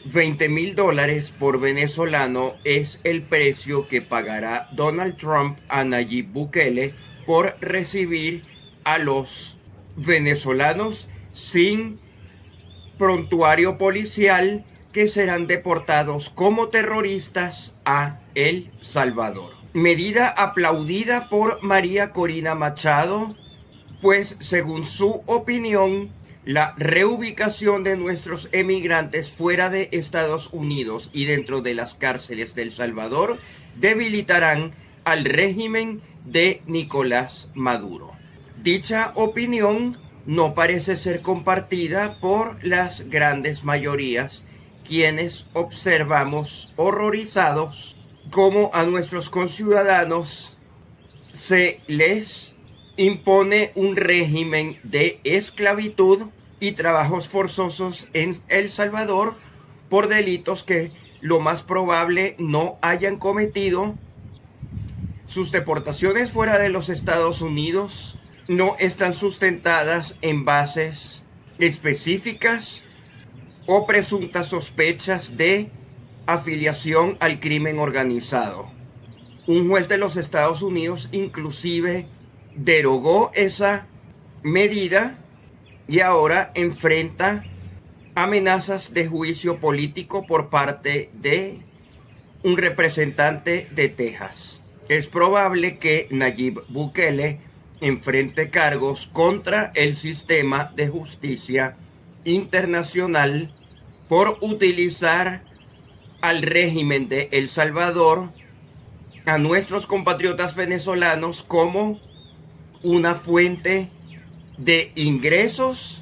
$20,000 por venezolano es el precio que pagará Donald Trump a Nayib Bukele por recibir a los venezolanos sin prontuario policial que serán deportados como terroristas a El Salvador. Medida aplaudida por María Corina Machado, pues según su opinión, la reubicación de nuestros emigrantes fuera de Estados Unidos y dentro de las cárceles de El Salvador debilitarán al régimen de Nicolás Maduro. Dicha opinión no parece ser compartida por las grandes mayorías, quienes observamos horrorizados cómo a nuestros conciudadanos se les impone un régimen de esclavitud y trabajos forzosos en El Salvador por delitos que lo más probable no hayan cometido. Sus deportaciones fuera de los Estados Unidos no están sustentadas en bases específicas o presuntas sospechas de afiliación al crimen organizado. Un juez de los Estados Unidos inclusive derogó esa medida y ahora enfrenta amenazas de juicio político por parte de un representante de Texas. Es probable que Nayib Bukele enfrente cargos contra el sistema de justicia internacional por utilizar al régimen de El Salvador, a nuestros compatriotas venezolanos, como una fuente de ingresos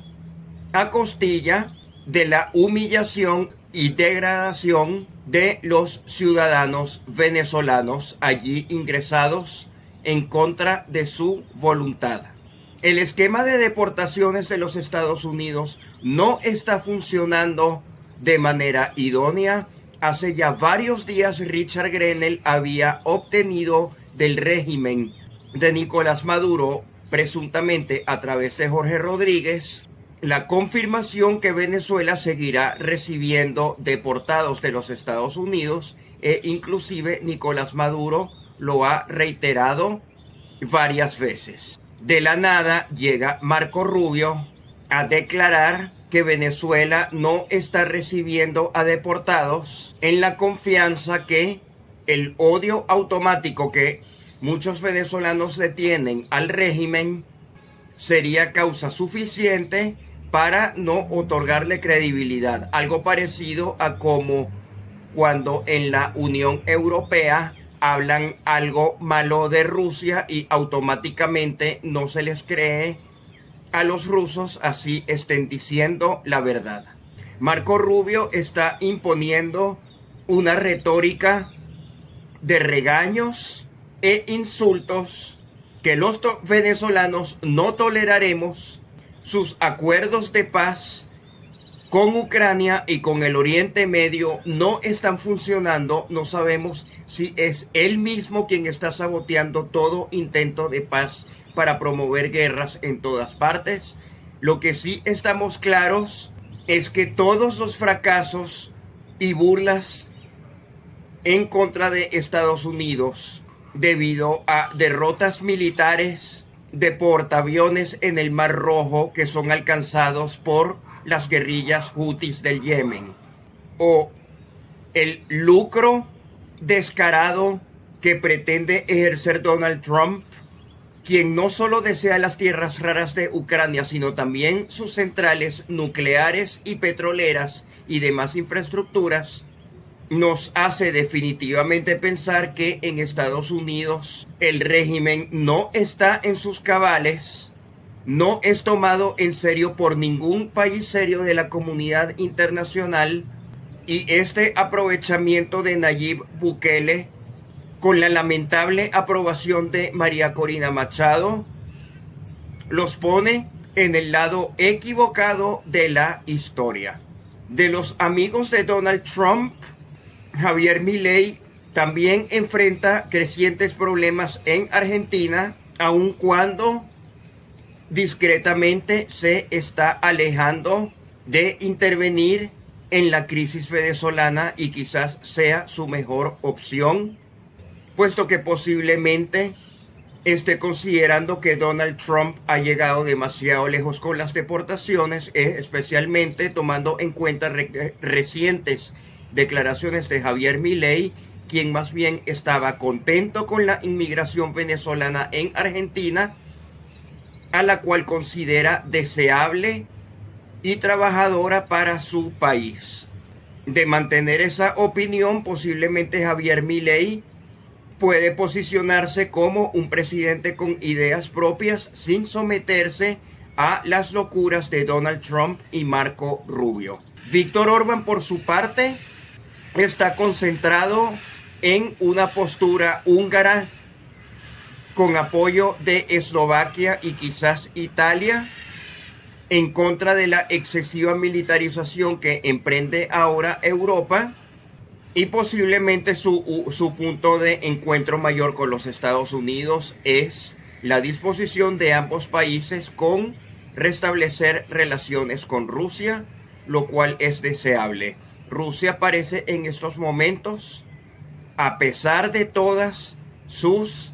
a costilla de la humillación y degradación de los ciudadanos venezolanos allí ingresados en contra de su voluntad. El esquema de deportaciones de los Estados Unidos no está funcionando de manera idónea. Hace ya varios días Richard Grenell había obtenido del régimen de Nicolás Maduro, presuntamente a través de Jorge Rodríguez, la confirmación que Venezuela seguirá recibiendo deportados de los Estados Unidos, e inclusive Nicolás Maduro lo ha reiterado varias veces. De la nada llega Marco Rubio a declarar que Venezuela no está recibiendo a deportados, en la confianza que el odio automático que muchos venezolanos le tienen al régimen sería causa suficiente para no otorgarle credibilidad. Algo parecido a como cuando en la Unión Europea hablan algo malo de Rusia y automáticamente no se les cree a los rusos, así estén diciendo la verdad. Marco Rubio está imponiendo una retórica de regaños e insultos que los venezolanos no toleraremos. Sus acuerdos de paz con Ucrania y con el Oriente Medio no están funcionando. No sabemos si es él mismo quien está saboteando todo intento de paz para promover guerras en todas partes. Lo que sí estamos claros es que todos los fracasos y burlas en contra de Estados Unidos debido a derrotas militares de portaaviones en el Mar Rojo que son alcanzados por las guerrillas hutis del Yemen, o el lucro descarado que pretende ejercer Donald Trump, quien no solo desea las tierras raras de Ucrania, sino también sus centrales nucleares y petroleras y demás infraestructuras, nos hace definitivamente pensar que en Estados Unidos el régimen no está en sus cabales, no es tomado en serio por ningún país serio de la comunidad internacional, y este aprovechamiento de Nayib Bukele con la lamentable aprobación de María Corina Machado los pone en el lado equivocado de la historia. De los amigos de Donald Trump, Javier Milei también enfrenta crecientes problemas en Argentina, aun cuando discretamente se está alejando de intervenir en la crisis venezolana y quizás sea su mejor opción, puesto que posiblemente esté considerando que Donald Trump ha llegado demasiado lejos con las deportaciones, especialmente tomando en cuenta recientes declaraciones de Javier Milei, quien más bien estaba contento con la inmigración venezolana en Argentina, a la cual considera deseable y trabajadora para su país. De mantener esa opinión, posiblemente Javier Milei puede posicionarse como un presidente con ideas propias sin someterse a las locuras de Donald Trump y Marco Rubio. Víctor Orbán, por su parte, está concentrado en una postura húngara con apoyo de Eslovaquia y quizás Italia en contra de la excesiva militarización que emprende ahora Europa, y posiblemente su punto de encuentro mayor con los Estados Unidos es la disposición de ambos países con restablecer relaciones con Rusia, lo cual es deseable. Rusia parece en estos momentos, a pesar de todas sus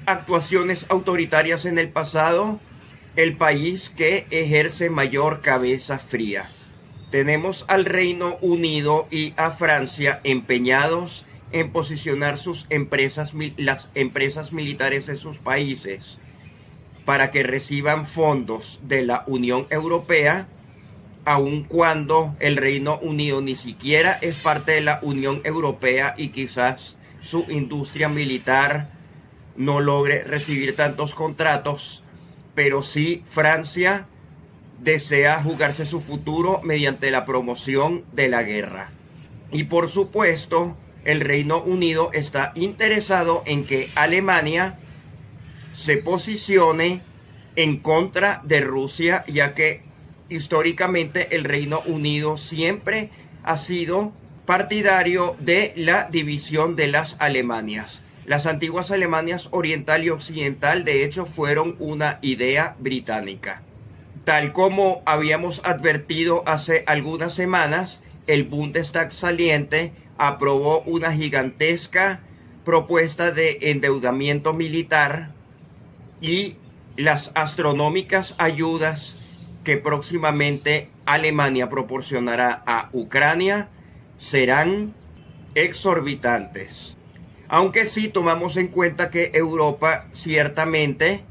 actuaciones autoritarias en el pasado, el país que ejerce mayor cabeza fría. Tenemos al Reino Unido y a Francia empeñados en posicionar las empresas militares de sus países para que reciban fondos de la Unión Europea, aun cuando el Reino Unido ni siquiera es parte de la Unión Europea y quizás su industria militar no logre recibir tantos contratos, pero sí Francia desea jugarse su futuro mediante la promoción de la guerra. Y por supuesto, el Reino Unido está interesado en que Alemania se posicione en contra de Rusia, ya que históricamente el Reino Unido siempre ha sido partidario de la división de las Alemanias. Las antiguas Alemanias oriental y occidental, de hecho, fueron una idea británica. Tal como habíamos advertido hace algunas semanas, el Bundestag saliente aprobó una gigantesca propuesta de endeudamiento militar y las astronómicas ayudas que próximamente Alemania proporcionará a Ucrania serán exorbitantes. Aunque sí tomamos en cuenta que Europa ciertamente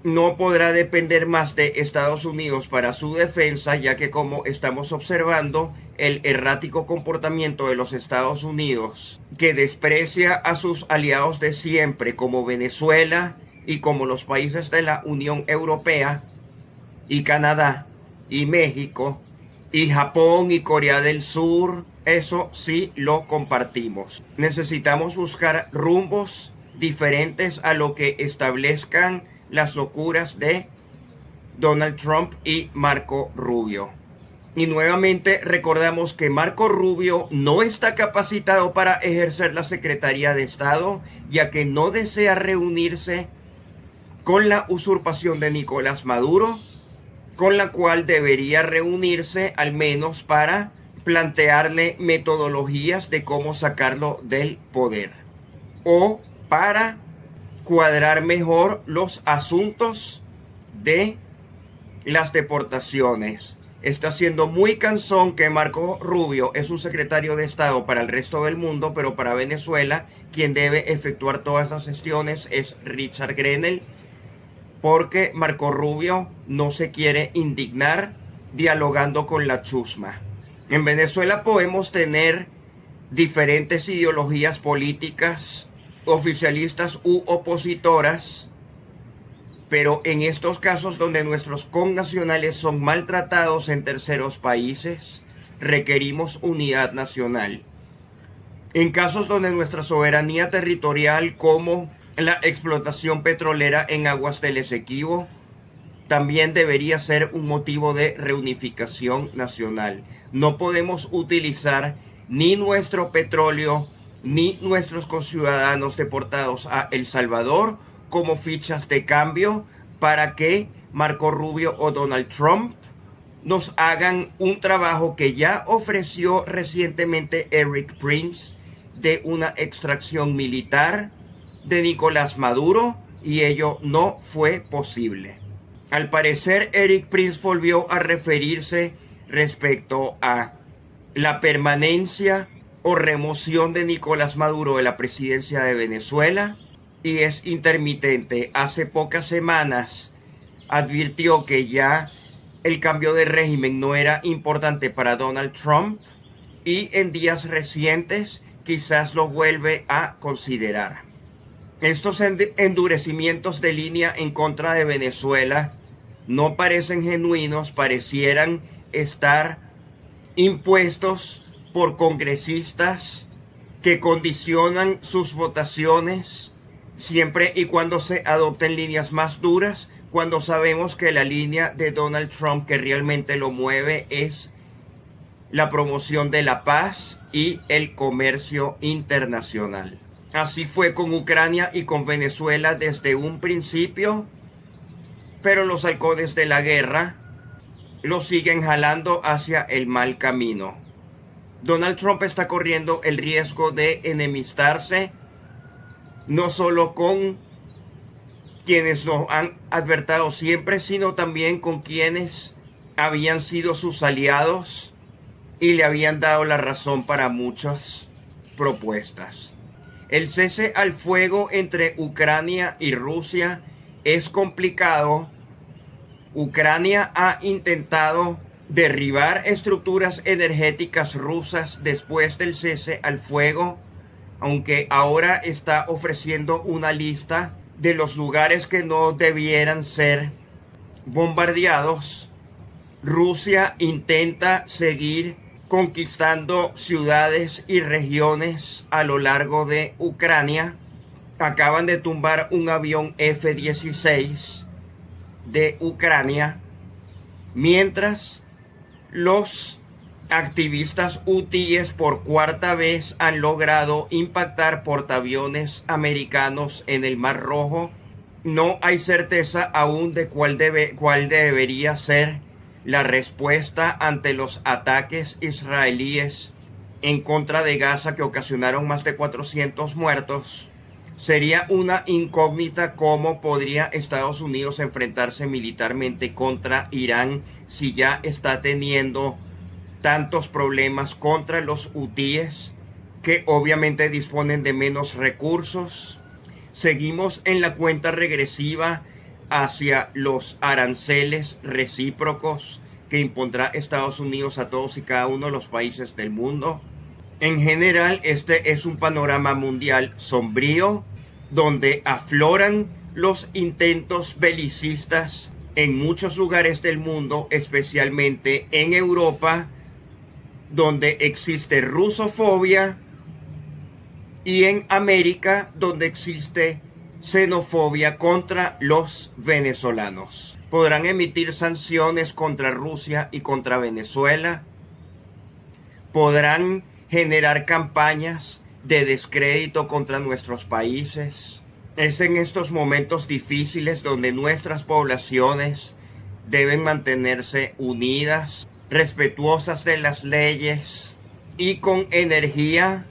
no podrá depender más de Estados Unidos para su defensa, ya que, como estamos observando, el errático comportamiento de los Estados Unidos, que desprecia a sus aliados de siempre como Venezuela y como los países de la Unión Europea y Canadá y México y Japón y Corea del Sur, eso sí lo compartimos. Necesitamos buscar rumbos diferentes a lo que establezcan las locuras de Donald Trump y Marco Rubio. Y nuevamente recordamos que Marco Rubio no está capacitado para ejercer la Secretaría de Estado, ya que no desea reunirse con la usurpación de Nicolás Maduro, con la cual debería reunirse al menos para plantearle metodologías de cómo sacarlo del poder, o para cuadrar mejor los asuntos de las deportaciones. Está siendo muy cansón que Marco Rubio es un secretario de Estado para el resto del mundo, pero para Venezuela quien debe efectuar todas las gestiones es Richard Grenell, porque Marco Rubio no se quiere indignar dialogando con la chusma. En Venezuela podemos tener diferentes ideologías políticas, oficialistas u opositoras, pero en estos casos donde nuestros connacionales son maltratados en terceros países, requerimos unidad nacional. En casos donde nuestra soberanía territorial, como la explotación petrolera en aguas del Esequibo, también debería ser un motivo de reunificación nacional. No podemos utilizar ni nuestro petróleo ni nuestros conciudadanos deportados a El Salvador como fichas de cambio para que Marco Rubio o Donald Trump nos hagan un trabajo que ya ofreció recientemente Erik Prince de una extracción militar de Nicolás Maduro, y ello no fue posible. Al parecer, Erik Prince volvió a referirse respecto a la permanencia o remoción de Nicolás Maduro de la presidencia de Venezuela, y es intermitente. Hace pocas semanas advirtió que ya el cambio de régimen no era importante para Donald Trump, y en días recientes quizás lo vuelve a considerar. Estos endurecimientos de línea en contra de Venezuela no parecen genuinos, parecieran estar impuestos por congresistas que condicionan sus votaciones siempre y cuando se adopten líneas más duras, cuando sabemos que la línea de Donald Trump que realmente lo mueve es la promoción de la paz y el comercio internacional. Así fue con Ucrania y con Venezuela desde un principio, pero los halcones de la guerra lo siguen jalando hacia el mal camino. Donald Trump está corriendo el riesgo de enemistarse no solo con quienes nos han advertido siempre, sino también con quienes habían sido sus aliados y le habían dado la razón para muchas propuestas. El cese al fuego entre Ucrania y Rusia es complicado. Ucrania ha intentado derribar estructuras energéticas rusas después del cese al fuego, aunque ahora está ofreciendo una lista de los lugares que no debieran ser bombardeados. Rusia intenta seguir conquistando ciudades y regiones a lo largo de Ucrania. Acaban de tumbar un avión F-16 de Ucrania, mientras los activistas hutíes por cuarta vez han logrado impactar portaaviones americanos en el Mar Rojo. No hay certeza aún de cuál debería ser la respuesta ante los ataques israelíes en contra de Gaza, que ocasionaron más de 400 muertos. Sería una incógnita cómo podría Estados Unidos enfrentarse militarmente contra Irán si ya está teniendo tantos problemas contra los hutíes, que obviamente disponen de menos recursos. Seguimos en la cuenta regresiva hacia los aranceles recíprocos que impondrá Estados Unidos a todos y cada uno de los países del mundo. En general, este es un panorama mundial sombrío, donde afloran los intentos belicistas en muchos lugares del mundo, especialmente en Europa, donde existe rusofobia, y en América, donde existe xenofobia contra los venezolanos. Podrán emitir sanciones contra Rusia y contra Venezuela. Podrán generar campañas de descrédito contra nuestros países. Es en estos momentos difíciles donde nuestras poblaciones deben mantenerse unidas, respetuosas de las leyes y con energía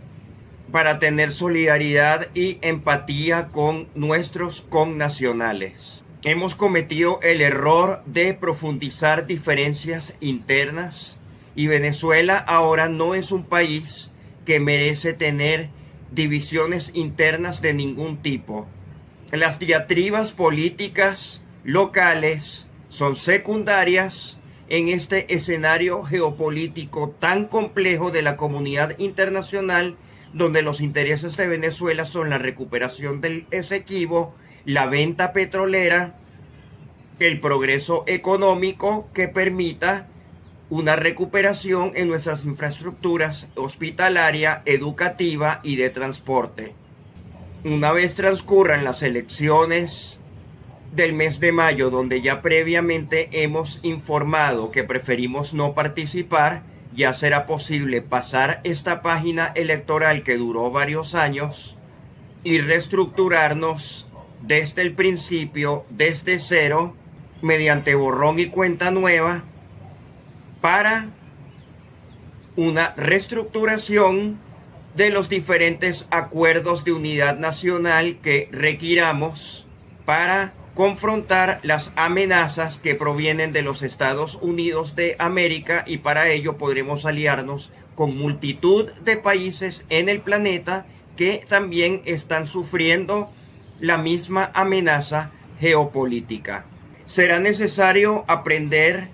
para tener solidaridad y empatía con nuestros connacionales. Hemos cometido el error de profundizar diferencias internas, y Venezuela ahora no es un país que merece tener divisiones internas de ningún tipo. Las diatribas políticas locales son secundarias en este escenario geopolítico tan complejo de la comunidad internacional, donde los intereses de Venezuela son la recuperación del Esequibo, la venta petrolera, el progreso económico que permita una recuperación en nuestras infraestructuras hospitalaria, educativa y de transporte. Una vez transcurran las elecciones del mes de mayo, donde ya previamente hemos informado que preferimos no participar, ya será posible pasar esta página electoral que duró varios años y reestructurarnos desde el principio, desde cero, mediante borrón y cuenta nueva, para una reestructuración de los diferentes acuerdos de unidad nacional que requiramos para confrontar las amenazas que provienen de los Estados Unidos de América, y para ello podremos aliarnos con multitud de países en el planeta que también están sufriendo la misma amenaza geopolítica. Será necesario aprender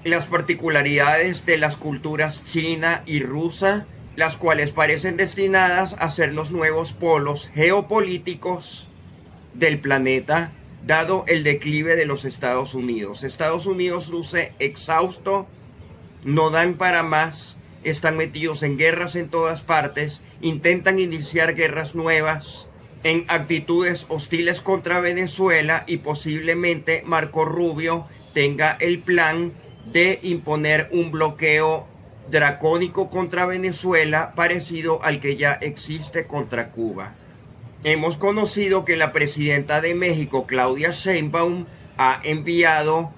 las particularidades de las culturas china y rusa, las cuales parecen destinadas a ser los nuevos polos geopolíticos del planeta, dado el declive de los Estados Unidos. Estados Unidos luce exhausto, no dan para más, están metidos en guerras en todas partes, intentan iniciar guerras nuevas, en actitudes hostiles contra Venezuela, y posiblemente Marco Rubio tenga el plan de imponer un bloqueo dracónico contra Venezuela parecido al que ya existe contra Cuba. Hemos conocido que la presidenta de México, Claudia Sheinbaum, ha enviado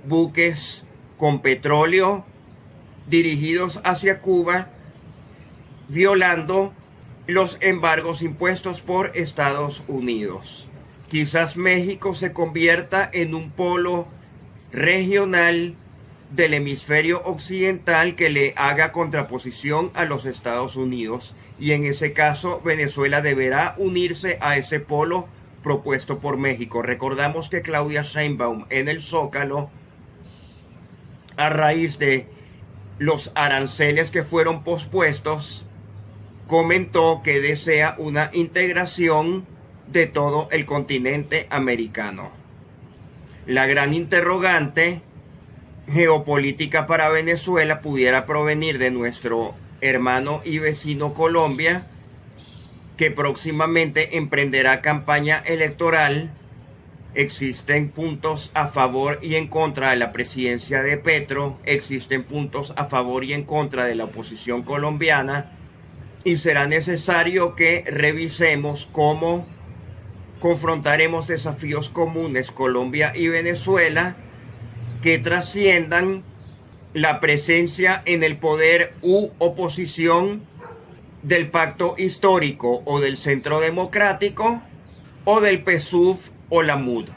buques con petróleo dirigidos hacia Cuba, violando los embargos impuestos por Estados Unidos. Quizás México se convierta en un polo regional del hemisferio occidental que le haga contraposición a los Estados Unidos, y en ese caso Venezuela deberá unirse a ese polo propuesto por México. Recordamos que Claudia Sheinbaum en el Zócalo, a raíz de los aranceles que fueron pospuestos, comentó que desea una integración de todo el continente americano. La gran interrogante geopolítica para Venezuela pudiera provenir de nuestro hermano y vecino Colombia, que próximamente emprenderá campaña electoral. Existen puntos a favor y en contra de la presidencia de Petro, existen puntos a favor y en contra de la oposición colombiana, y será necesario que revisemos cómo confrontaremos desafíos comunes Colombia y Venezuela que trasciendan la presencia en el poder u oposición del pacto histórico o del centro democrático o del PSUV o la MUD.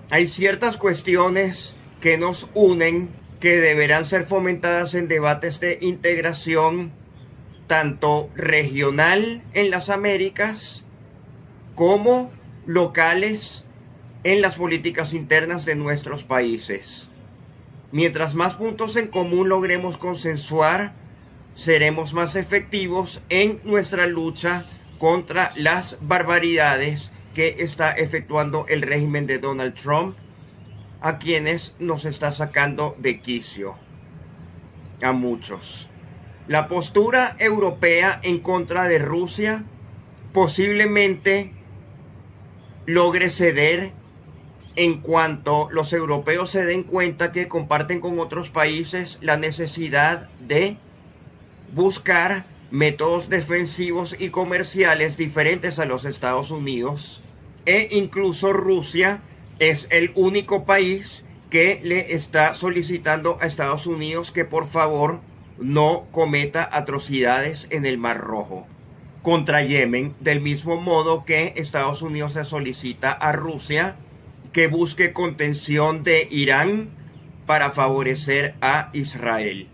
Hay ciertas cuestiones que nos unen que deberán ser fomentadas en debates de integración tanto regional en las Américas como locales en las políticas internas de nuestros países. Mientras más puntos en común logremos consensuar, seremos más efectivos en nuestra lucha contra las barbaridades que está efectuando el régimen de Donald Trump, a quienes nos está sacando de quicio a muchos. La postura europea en contra de Rusia posiblemente logre ceder en cuanto los europeos se den cuenta que comparten con otros países la necesidad de buscar métodos defensivos y comerciales diferentes a los Estados Unidos, e incluso Rusia es el único país que le está solicitando a Estados Unidos que por favor no cometa atrocidades en el Mar Rojo contra Yemen, del mismo modo que Estados Unidos le solicita a Rusia que busque contención de Irán para favorecer a Israel.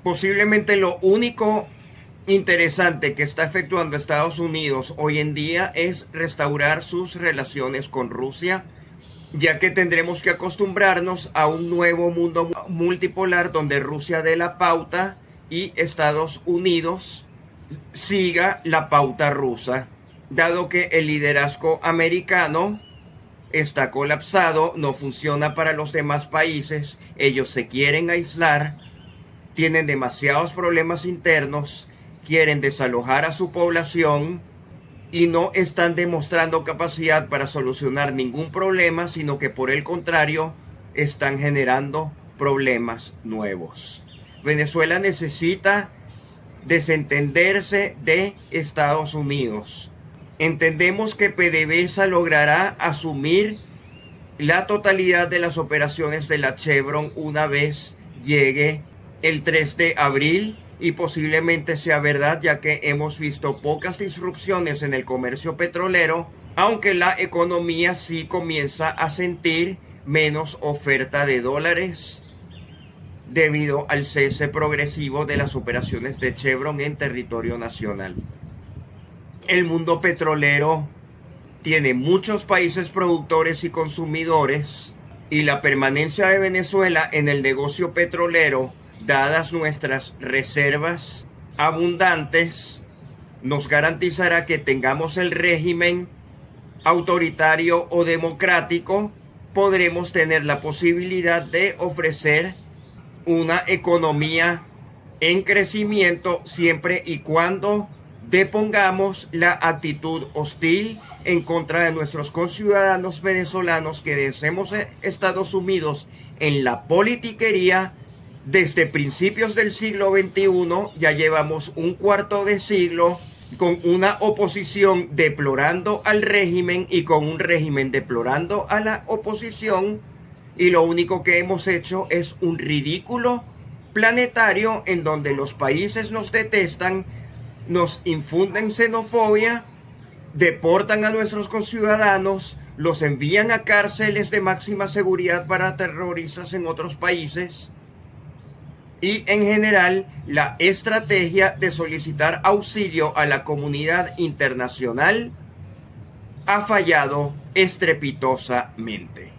Posiblemente lo único interesante que está efectuando Estados Unidos hoy en día es restaurar sus relaciones con Rusia, ya que tendremos que acostumbrarnos a un nuevo mundo multipolar donde Rusia dé la pauta y Estados Unidos siga la pauta rusa, dado que el liderazgo americano está colapsado, no funciona para los demás países, ellos se quieren aislar, tienen demasiados problemas internos, quieren desalojar a su población y no están demostrando capacidad para solucionar ningún problema, sino que por el contrario están generando problemas nuevos. Venezuela necesita desentenderse de Estados Unidos. Entendemos que PDVSA logrará asumir la totalidad de las operaciones de la Chevron una vez llegue el 3 de abril y posiblemente sea verdad, ya que hemos visto pocas disrupciones en el comercio petrolero, aunque la economía sí comienza a sentir menos oferta de dólares debido al cese progresivo de las operaciones de Chevron en territorio nacional. El mundo petrolero tiene muchos países productores y consumidores, y la permanencia de Venezuela en el negocio petrolero, dadas nuestras reservas abundantes, nos garantizará que tengamos el régimen autoritario o democrático, podremos tener la posibilidad de ofrecer una economía en crecimiento siempre y cuando depongamos la actitud hostil en contra de nuestros conciudadanos venezolanos que hemos estado sumidos en la politiquería desde principios del siglo XXI. Ya llevamos un cuarto de siglo con una oposición deplorando al régimen y con un régimen deplorando a la oposición, y lo único que hemos hecho es un ridículo planetario en donde los países nos detestan, nos infunden xenofobia, deportan a nuestros conciudadanos, los envían a cárceles de máxima seguridad para terroristas en otros países, y en general la estrategia de solicitar auxilio a la comunidad internacional ha fallado estrepitosamente.